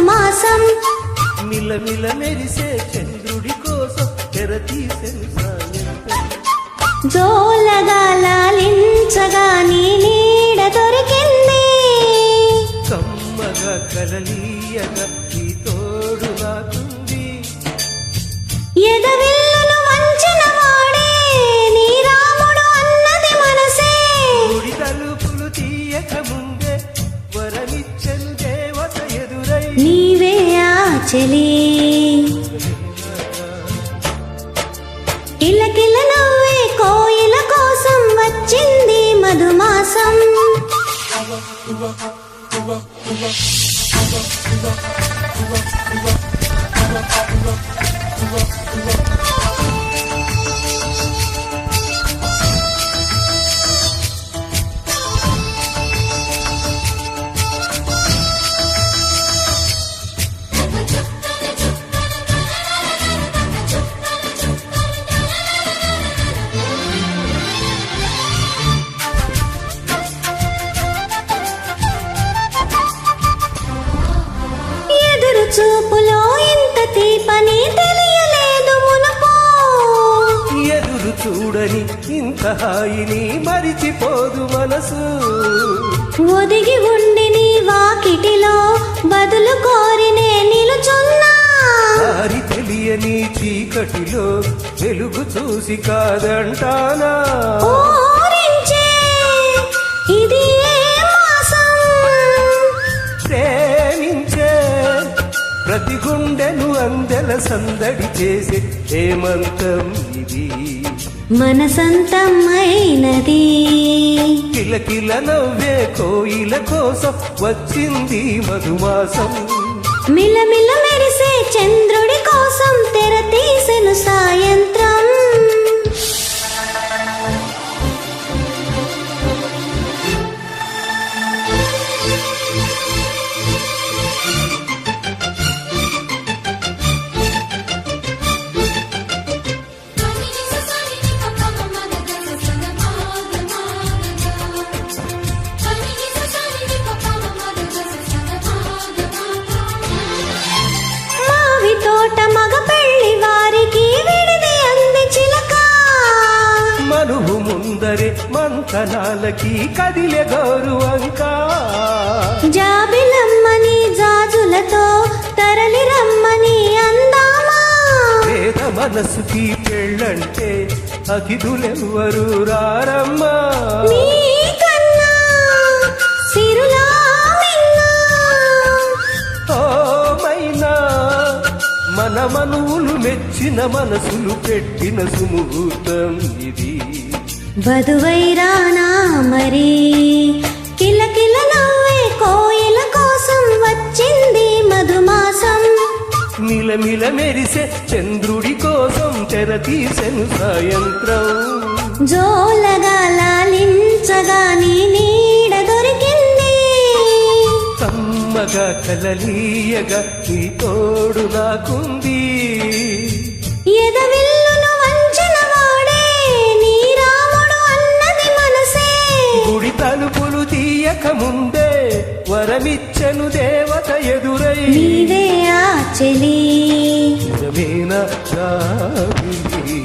మధుమాసం మిలమిల మెరిసే చంద్రుడి కోసం తెరతీసెను సాయంత్రం జోలగా లాలించగా నీ నీడ దొరికింది కమ్మగా కలలీయగా నీ తోడు నాకుంది ఎదవిల్లును వంచిన వాడే నీ రాముడు అన్నది మనసే గుడి తలుపులు తీయక ముందే వరమిచ్చను దేవత ఎదురై నీవే ఆ చెలి కిలకిల నవ్వే కోయిల కోసం వచ్చింది మధుమాసం చూపులో ఇంత తీపని తెలియలేదు మునుపు ఎదురు చూడని ఇంత హాయిని మరిచిపోదు మనసు ఒదిగి ఉండి నీ వాకిటిలో బదులు కోరి నే నిలుచున్నా దారి తెలియని చీకటిలో వెలుగు చూసి కాదంటానా ఊరించే ఇది ప్రతి గుండెను అందెల సందడి చేసే హేమంతం ఇది మనసంతమైనది కిలకిల నవ్వే కోయిల కోసం వచ్చింది మధుమాసం మిలమిల మెరిసే చంద్రుడి కోసం తెర తీసెను సాయంత్రం తోట మగ పెళ్లి వారికి విడిది అంది చిలక మనువు ముందరే మంతనాలకి కదిలే గౌరవంకా జాబిలమ్మని జాజులతో తరలి రమ్మని అందామా పేద మనసుకి పెళ్ళంటే అతిథులెవ్వరు రారమ్మా నీకన్నా సిరులా మన మనువులు మెచ్చిన మనసులు పెట్టిన సుముహూర్తం ఇది వధువైరానా మరి కిలకిల నవ్వే కోయిల కోసం వచ్చింది మధుమాసం మిలమిల మెరిసే చంద్రుడి కోసం తెర తీసెను సాయంత్రం జోలగా లాలించగా నీ నీడ దొరికింది కమ్మగా కలలీయగా నీ తోడు నాకుంది ఎదవిల్లును వంచిన వాడే నీ రాముడు అన్నది మనసే గుడి తలుపులు తీయక ముందే వరమిచ్చను దేవత ఎదురై నీవే ఆ చెలి నిజమేనా జాబిలి